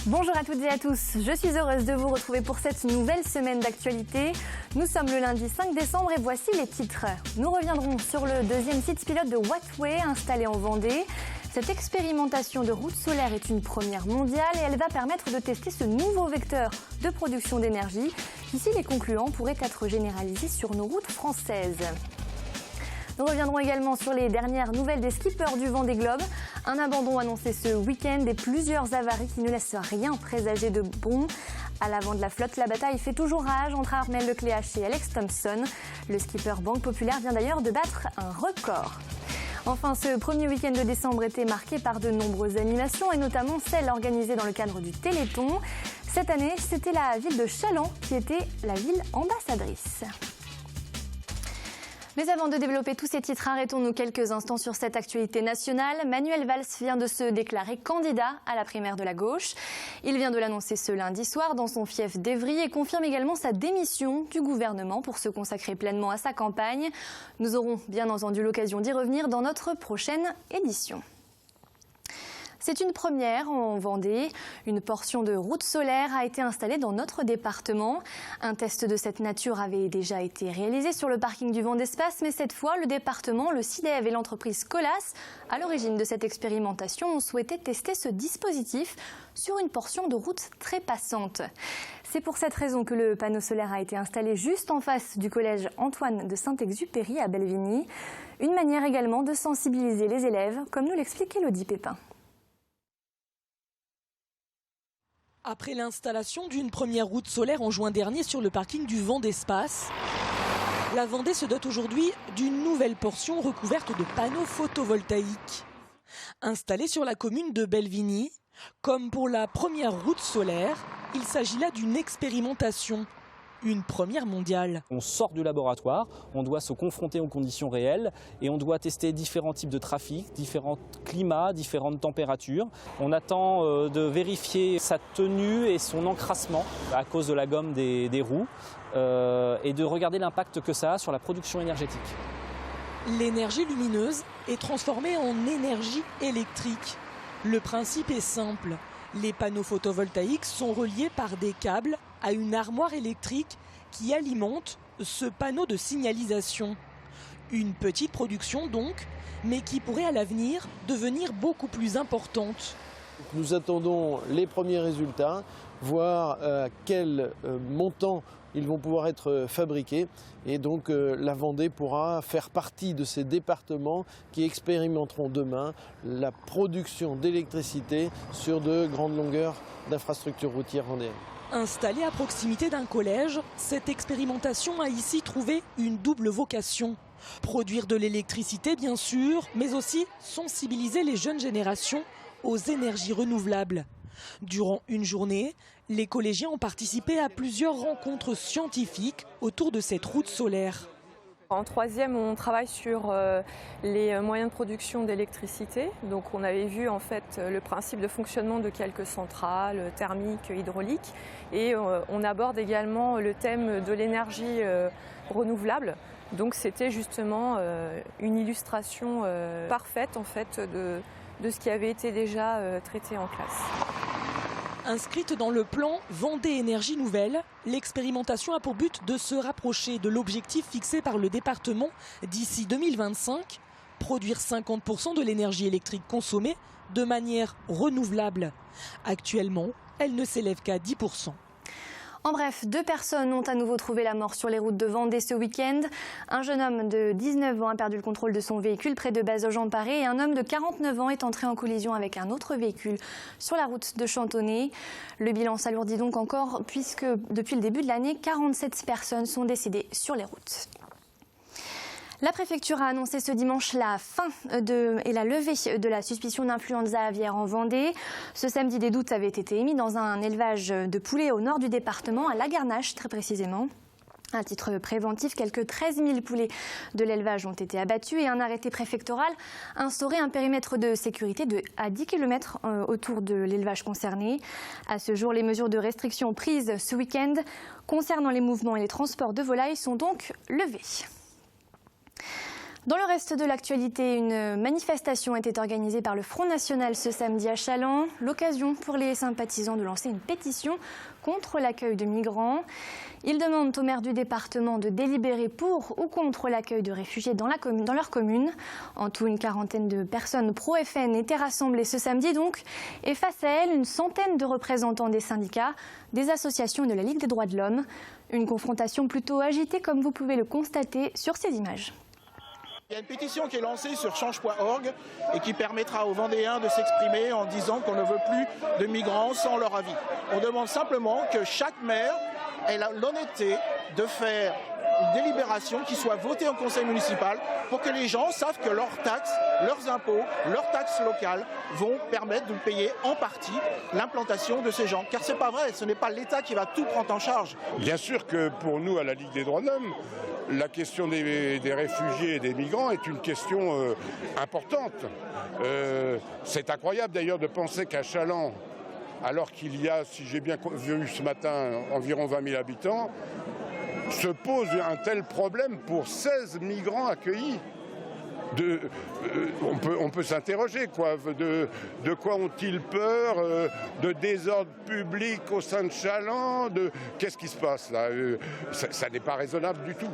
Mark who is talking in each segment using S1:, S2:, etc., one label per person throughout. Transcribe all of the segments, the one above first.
S1: Bonjour à toutes et à tous, je suis heureuse de vous retrouver pour cette nouvelle semaine d'actualité. Nous sommes le lundi 5 décembre et voici les titres. Nous reviendrons sur le deuxième site pilote de Wattway installé en Vendée. Cette expérimentation de route solaire est une première mondiale et elle va permettre de tester ce nouveau vecteur de production d'énergie qui, s'il est concluant, pourrait être généralisé sur nos routes françaises. Nous reviendrons également sur les dernières nouvelles des skippers du Vendée Globe. Un abandon annoncé ce week-end et plusieurs avaries qui ne laissent rien présager de bon. À l'avant de la flotte, la bataille fait toujours rage entre Armel Lecléache et Alex Thompson. Le skipper Banque Populaire vient d'ailleurs de battre un record. Enfin, ce premier week-end de décembre était marqué par de nombreuses animations et notamment celles organisées dans le cadre du Téléthon. Cette année, c'était la ville de Chaland qui était la ville ambassadrice. Mais avant de développer tous ces titres, arrêtons-nous quelques instants sur cette actualité nationale. Manuel Valls vient de se déclarer candidat à la primaire de la gauche. Il vient de l'annoncer ce lundi soir dans son fief d'Évry et confirme également sa démission du gouvernement pour se consacrer pleinement à sa campagne. Nous aurons bien entendu l'occasion d'y revenir dans notre prochaine édition. C'est une première en Vendée. Une portion de route solaire a été installée dans notre département. Un test de cette nature avait déjà été réalisé sur le parking du Vendée Espace, mais cette fois, le département, le CIDEV et l'entreprise Colas, à l'origine de cette expérimentation, ont souhaité tester ce dispositif sur une portion de route très passante. C'est pour cette raison que le panneau solaire a été installé juste en face du collège Antoine de Saint-Exupéry à Bellevigny. Une manière également de sensibiliser les élèves, comme nous l'explique Élodie Pépin.
S2: Après l'installation d'une première route solaire en juin dernier sur le parking du Vendée Espace, la Vendée se dote aujourd'hui d'une nouvelle portion recouverte de panneaux photovoltaïques. Installée sur la commune de Bellevigny, comme pour la première route solaire, il s'agit là d'une expérimentation. Une première mondiale.
S3: On sort du laboratoire, on doit se confronter aux conditions réelles et on doit tester différents types de trafic, différents climats, différentes températures. On attend de vérifier sa tenue et son encrassement à cause de la gomme des roues et de regarder l'impact que ça a sur la production énergétique.
S2: L'énergie lumineuse est transformée en énergie électrique. Le principe est simple. Les panneaux photovoltaïques sont reliés par des câbles à une armoire électrique qui alimente ce panneau de signalisation. Une petite production donc, mais qui pourrait à l'avenir devenir beaucoup plus importante.
S4: Nous attendons les premiers résultats, voir à quel montant ils vont pouvoir être fabriqués. Et donc la Vendée pourra faire partie de ces départements qui expérimenteront demain la production d'électricité sur de grandes longueurs d'infrastructures routières vendéennes.
S2: Installée à proximité d'un collège, cette expérimentation a ici trouvé une double vocation. Produire de l'électricité bien sûr, mais aussi sensibiliser les jeunes générations aux énergies renouvelables. Durant une journée, les collégiens ont participé à plusieurs rencontres scientifiques autour de cette route solaire.
S5: En troisième, on travaille sur les moyens de production d'électricité. Donc on avait vu en fait le principe de fonctionnement de quelques centrales thermiques, hydrauliques. Et on aborde également le thème de l'énergie renouvelable. Donc c'était justement une illustration parfaite en fait de ce qui avait été déjà traité en classe.
S2: Inscrite dans le plan Vendée Énergie Nouvelle, l'expérimentation a pour but de se rapprocher de l'objectif fixé par le département d'ici 2025, produire 50% de l'énergie électrique consommée de manière renouvelable. Actuellement, elle ne s'élève qu'à 10%.
S1: En bref, 2 personnes ont à nouveau trouvé la mort sur les routes de Vendée ce week-end. Un jeune homme de 19 ans a perdu le contrôle de son véhicule près de Bazoges-en-Paré et un homme de 49 ans est entré en collision avec un autre véhicule sur la route de Chantonnay. Le bilan s'alourdit donc encore puisque depuis le début de l'année, 47 personnes sont décédées sur les routes. La préfecture a annoncé ce dimanche la fin et la levée de la suspicion d'influenza aviaire en Vendée. Ce samedi, des doutes avaient été émis dans un élevage de poulets au nord du département, à Lagarnache très précisément. À titre préventif, quelques 13 000 poulets de l'élevage ont été abattus et un arrêté préfectoral instaurait un périmètre de sécurité à 10 km autour de l'élevage concerné. À ce jour, les mesures de restriction prises ce week-end concernant les mouvements et les transports de volailles sont donc levées. Dans le reste de l'actualité, une manifestation était organisée par le Front National ce samedi à Challans. L'occasion pour les sympathisants de lancer une pétition contre l'accueil de migrants. Ils demandent au maire du département de délibérer pour ou contre l'accueil de réfugiés dans leur commune. En tout, une quarantaine de personnes pro-FN étaient rassemblées ce samedi donc. Et face à elles, une centaine de représentants des syndicats, des associations et de la Ligue des droits de l'homme. Une confrontation plutôt agitée comme vous pouvez le constater sur ces images.
S6: Il y a une pétition qui est lancée sur change.org et qui permettra aux Vendéens de s'exprimer en disant qu'on ne veut plus de migrants sans leur avis. On demande simplement que chaque maire ait l'honnêteté de faire une délibération qui soit votée en conseil municipal pour que les gens savent que leurs taxes, leurs impôts, leurs taxes locales vont permettre de payer en partie l'implantation de ces gens. Car c'est pas vrai, ce n'est pas l'État qui va tout prendre en charge.
S7: Bien sûr que pour nous, à la Ligue des droits de l'homme, la question des réfugiés et des migrants est une question importante. C'est incroyable d'ailleurs de penser qu'à Challans, alors qu'il y a, si j'ai bien vu ce matin, environ 20 000 habitants, se pose un tel problème pour 16 migrants accueillis. On peut s'interroger, quoi. De quoi ont-ils peur, de désordre public au sein de Challans, qu'est-ce qui se passe là? Ça n'est pas raisonnable du tout.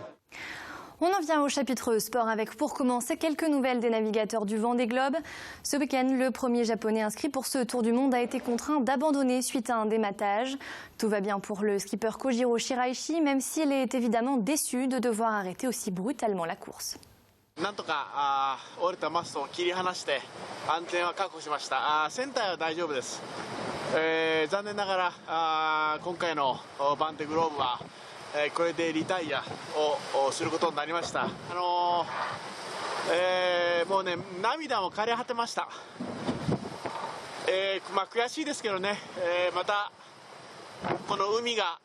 S1: On en vient au chapitre sport avec pour commencer quelques nouvelles des navigateurs du Vendée Globe. Ce week-end, le premier japonais inscrit pour ce tour du monde a été contraint d'abandonner suite à un dématage. Tout va bien pour le skipper Kojiro Shiraishi, même s'il est évidemment déçu de devoir arrêter aussi brutalement la course.
S8: なんとか折れたマストを切り離して安全は確保しました。船体は大丈夫です。残念ながら今回のバンテグローブはこれでリタイアをすることになりました。もうね涙も枯れ果てました。悔しいですけどね、またこの海が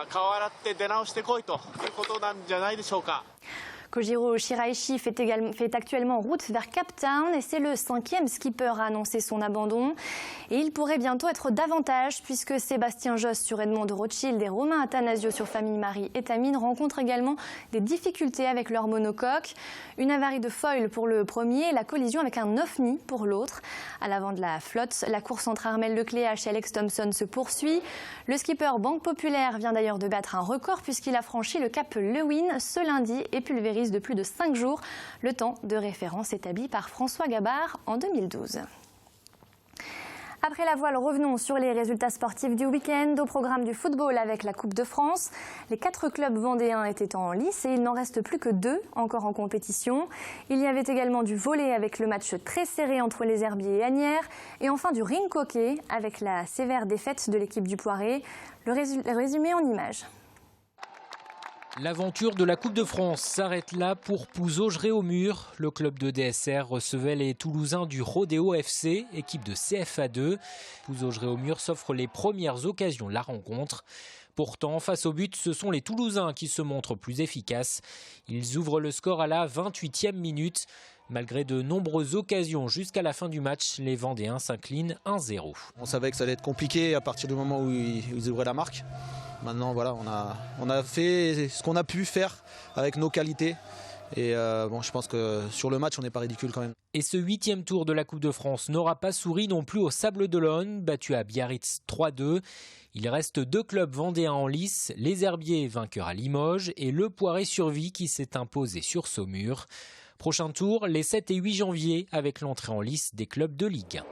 S8: 顔洗って出直してこいということなんじゃないでしょうか。
S1: Kojiro Shiraishi fait actuellement route vers Cape Town et c'est le 5e skipper à annoncer son abandon. Et il pourrait bientôt être davantage puisque Sébastien Josse sur Edmond de Rothschild et Romain Attanasio sur Famille Marie et Tamine rencontrent également des difficultés avec leur monocoque. Une avarie de foil pour le premier et la collision avec un ovni pour l'autre. À l'avant de la flotte, la course entre Armel Lecléache et Alex Thompson se poursuit. Le skipper Banque Populaire vient d'ailleurs de battre un record puisqu'il a franchi le cap Lewin ce lundi et pulvérise de plus de 5 jours, le temps de référence établi par François Gabard en 2012. Après la voile, revenons sur les résultats sportifs du week-end. Au programme du football avec la Coupe de France, les 4 clubs vendéens étaient en lice et il n'en reste plus que 2 encore en compétition. Il y avait également du volley avec le match très serré entre les Herbiers et Asnières et enfin du ring hockey avec la sévère défaite de l'équipe du Poiré. Le résumé en images.
S9: L'aventure de la Coupe de France s'arrête là pour Pouzauges-Réaumur. Le club de DSR recevait les Toulousains du Rodéo FC, équipe de CFA2. Pouzauges-Réaumur s'offre les premières occasions de la rencontre. Pourtant, face au but, ce sont les Toulousains qui se montrent plus efficaces. Ils ouvrent le score à la 28e minute. Malgré de nombreuses occasions jusqu'à la fin du match, les Vendéens s'inclinent 1-0.
S10: On savait que ça allait être compliqué à partir du moment où ils ouvraient la marque. Maintenant, voilà, on a fait ce qu'on a pu faire avec nos qualités. Et je pense que sur le match, on n'est pas ridicule quand même.
S9: Et ce 8e tour de la Coupe de France n'aura pas souri non plus au Sables-d'Olonne, battu à Biarritz 3-2. Il reste 2 clubs vendéens en lice, les Herbiers vainqueurs à Limoges et le Poiré-Survie qui s'est imposé sur Saumur. Prochain tour, les 7 et 8 janvier avec l'entrée en lice des clubs de Ligue 1.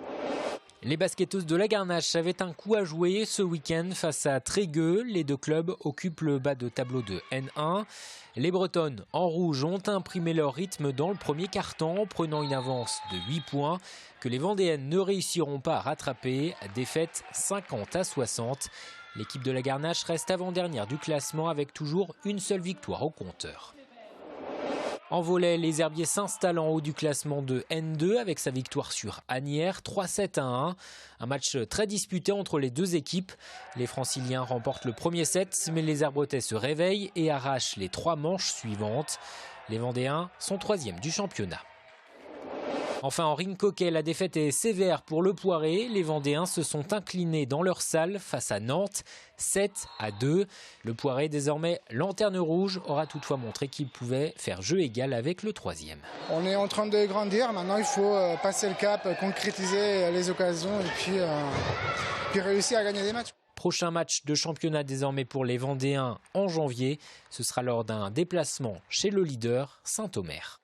S9: Les basketteuses de la Garnache avaient un coup à jouer ce week-end face à Trégueux. Les 2 clubs occupent le bas de tableau de N1. Les Bretonnes en rouge ont imprimé leur rythme dans le premier quart-temps, prenant une avance de 8 points que les Vendéennes ne réussiront pas à rattraper. Défaite 50-60. L'équipe de la Garnache reste avant-dernière du classement avec toujours une seule victoire au compteur. En volley, les Herbiers s'installent en haut du classement de N2 avec sa victoire sur Asnières, 3-7-1. Un match très disputé entre les 2 équipes. Les Franciliens remportent le premier set, mais les Herbretais se réveillent et arrachent les 3 manches suivantes. Les Vendéens sont 3e du championnat. Enfin, en ring hockey, la défaite est sévère pour le Poiré. Les Vendéens se sont inclinés dans leur salle face à Nantes, 7-2. Le Poiré, désormais lanterne rouge, aura toutefois montré qu'il pouvait faire jeu égal avec le 3e.
S11: On est en train de grandir, maintenant il faut passer le cap, concrétiser les occasions et puis réussir à gagner des matchs.
S9: Prochain match de championnat désormais pour les Vendéens en janvier. Ce sera lors d'un déplacement chez le leader Saint-Omer.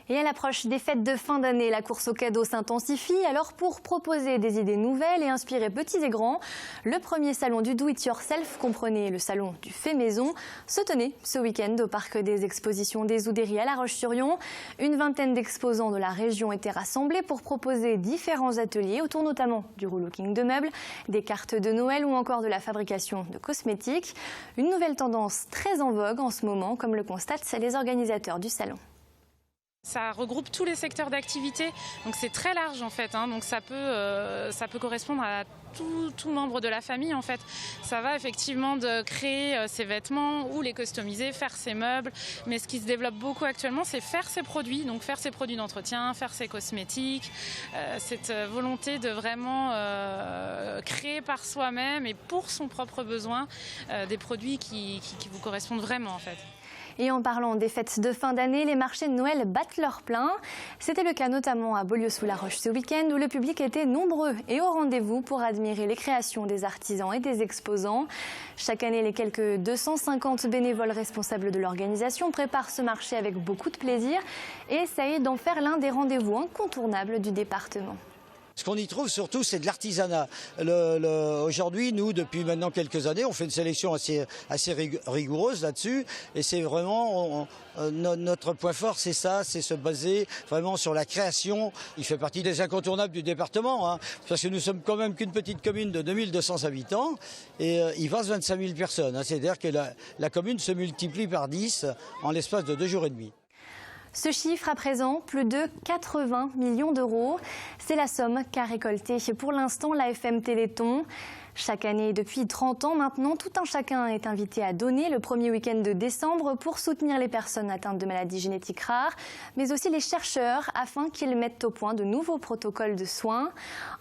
S1: Et à l'approche des fêtes de fin d'année, la course aux cadeaux s'intensifie. Alors pour proposer des idées nouvelles et inspirer petits et grands, le premier salon du do-it-yourself, comprenez le salon du fait maison, se tenait ce week-end au parc des expositions des Oudéries à La Roche-sur-Yon. Une vingtaine d'exposants de la région étaient rassemblés pour proposer différents ateliers autour notamment du relooking de meubles, des cartes de Noël ou encore de la fabrication de cosmétiques. Une nouvelle tendance très en vogue en ce moment, comme le constatent les organisateurs du salon.
S12: Ça regroupe tous les secteurs d'activité, donc c'est très large en fait, donc ça peut correspondre à tout membre de la famille en fait. Ça va effectivement de créer ses vêtements ou les customiser, faire ses meubles, mais ce qui se développe beaucoup actuellement c'est faire ses produits, donc faire ses produits d'entretien, faire ses cosmétiques, cette volonté de vraiment créer par soi-même et pour son propre besoin des produits qui vous correspondent vraiment en fait.
S1: Et en parlant des fêtes de fin d'année, les marchés de Noël battent leur plein. C'était le cas notamment à Beaulieu-sous-la-Roche ce week-end où le public était nombreux et au rendez-vous pour admirer les créations des artisans et des exposants. Chaque année, les quelques 250 bénévoles responsables de l'organisation préparent ce marché avec beaucoup de plaisir et essayent d'en faire l'un des rendez-vous incontournables du département.
S13: Ce qu'on y trouve surtout, c'est de l'artisanat. Aujourd'hui, nous, depuis maintenant quelques années, on fait une sélection assez rigoureuse là-dessus. Et c'est vraiment notre point fort, c'est ça, c'est se baser vraiment sur la création. Il fait partie des incontournables du département, parce que nous sommes quand même qu'une petite commune de 2200 habitants et il passe 25 000 personnes. C'est-à-dire que la commune se multiplie par 10 en l'espace de 2 jours et demi.
S1: Ce chiffre, à présent, plus de 80 millions d'euros. C'est la somme qu'a récoltée pour l'instant l'AFM Téléthon. Chaque année, depuis 30 ans maintenant, tout un chacun est invité à donner le premier week-end de décembre pour soutenir les personnes atteintes de maladies génétiques rares, mais aussi les chercheurs afin qu'ils mettent au point de nouveaux protocoles de soins.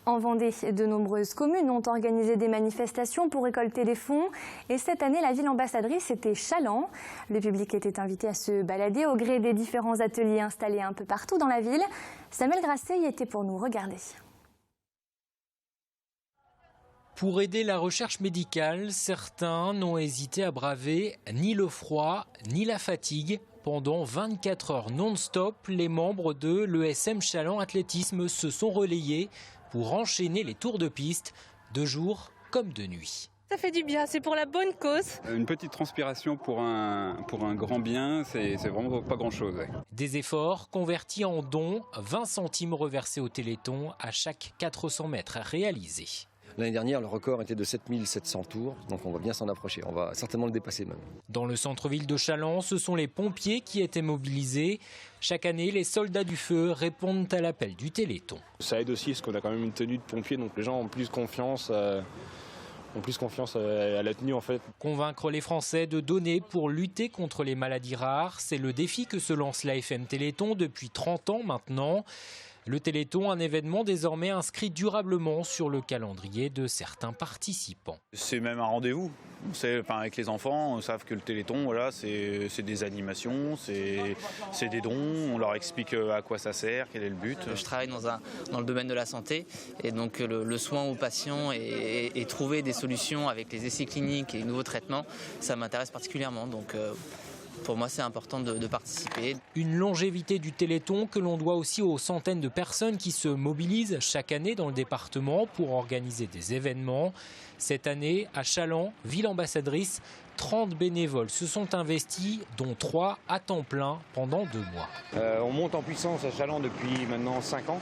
S1: En Vendée, de nombreuses communes ont organisé des manifestations pour récolter des fonds. Et cette année, la ville ambassadrice était Chaland. Le public était invité à se balader au gré des différents ateliers installés un peu partout dans la ville. Samuel Grasset y était pour nous regarder.
S9: Pour aider la recherche médicale, certains n'ont hésité à braver ni le froid ni la fatigue. Pendant 24 heures non-stop, les membres de l'ESM Chaland Athlétisme se sont relayés pour enchaîner les tours de piste, de jour comme de nuit.
S14: Ça fait du bien, c'est pour la bonne cause.
S15: Une petite transpiration pour un grand bien, c'est vraiment pas grand-chose. Ouais.
S9: Des efforts convertis en dons, 20 centimes reversés au Téléthon à chaque 400 mètres réalisés.
S16: L'année dernière, le record était de 7700 tours, donc on va bien s'en approcher, on va certainement le dépasser même.
S9: Dans le centre-ville de Chaland, ce sont les pompiers qui étaient mobilisés. Chaque année, les soldats du feu répondent à l'appel du Téléthon.
S17: Ça aide aussi parce qu'on a quand même une tenue de pompier, donc les gens ont plus confiance à la tenue en fait.
S9: Convaincre les Français de donner pour lutter contre les maladies rares, c'est le défi que se lance l'AFM Téléthon depuis 30 ans maintenant. Le Téléthon, un événement désormais inscrit durablement sur le calendrier de certains participants.
S18: C'est même un rendez-vous. Avec les enfants, on savent que le Téléthon, voilà, c'est des animations, c'est des dons, on leur explique à quoi ça sert, quel est le but.
S19: Je travaille dans le domaine de la santé et donc le soin aux patients et trouver des solutions avec les essais cliniques et les nouveaux traitements, ça m'intéresse particulièrement. Donc, pour moi, c'est important de participer.
S9: Une longévité du Téléthon que l'on doit aussi aux centaines de personnes qui se mobilisent chaque année dans le département pour organiser des événements. Cette année, à Chaland, ville ambassadrice, 30 bénévoles se sont investis, dont 3 à temps plein pendant 2 mois.
S20: On monte en puissance à Chaland depuis maintenant 5 ans.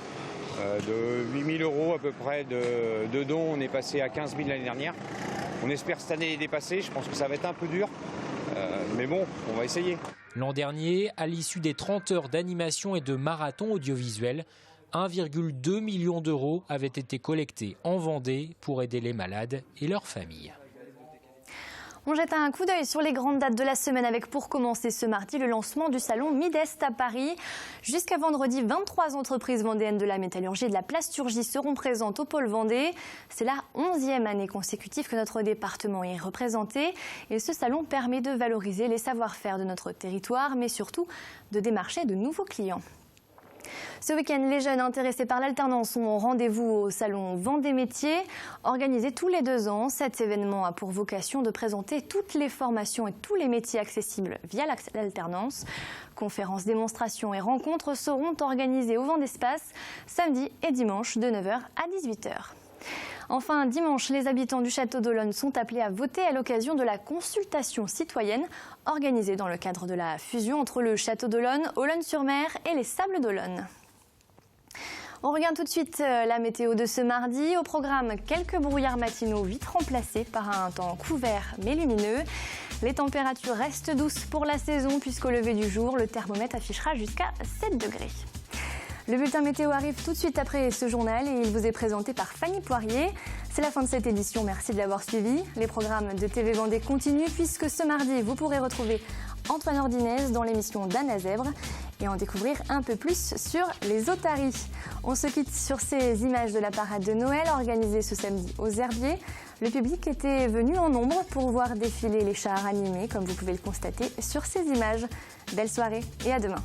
S20: De 8 000 € à peu près de dons, on est passé à 15 000 l'année dernière. On espère cette année les dépasser, je pense que ça va être un peu dur. Mais bon, on va essayer.
S9: L'an dernier, à l'issue des 30 heures d'animation et de marathon audiovisuel, 1,2 million d'euros avaient été collectés en Vendée pour aider les malades et leurs familles.
S1: On jette un coup d'œil sur les grandes dates de la semaine avec pour commencer ce mardi le lancement du salon Midest à Paris. Jusqu'à vendredi, 23 entreprises vendéennes de la métallurgie et de la plasturgie seront présentes au pôle Vendée. C'est la 11e année consécutive que notre département est représenté et ce salon permet de valoriser les savoir-faire de notre territoire mais surtout de démarcher de nouveaux clients. Ce week-end, les jeunes intéressés par l'alternance ont rendez-vous au salon Vendée Métiers. Organisé tous les 2 ans, cet événement a pour vocation de présenter toutes les formations et tous les métiers accessibles via l'alternance. Conférences, démonstrations et rencontres seront organisées au Vendespace samedi et dimanche de 9h à 18h. Enfin, dimanche, les habitants du château d'Olonne sont appelés à voter à l'occasion de la consultation citoyenne organisée dans le cadre de la fusion entre le château d'Olonne, Olonne-sur-Mer et les Sables d'Olonne. On regarde tout de suite la météo de ce mardi. Au programme, quelques brouillards matinaux vite remplacés par un temps couvert mais lumineux. Les températures restent douces pour la saison puisqu'au lever du jour, le thermomètre affichera jusqu'à 7 degrés. Le bulletin météo arrive tout de suite après ce journal et il vous est présenté par Fanny Poirier. C'est la fin de cette édition, merci de l'avoir suivi. Les programmes de TV Vendée continuent puisque ce mardi, vous pourrez retrouver Antoine Ordinez dans l'émission d'Anna Zèbre et en découvrir un peu plus sur les otaries. On se quitte sur ces images de la parade de Noël organisée ce samedi aux Herbiers. Le public était venu en nombre pour voir défiler les chars animés, comme vous pouvez le constater sur ces images. Belle soirée et à demain.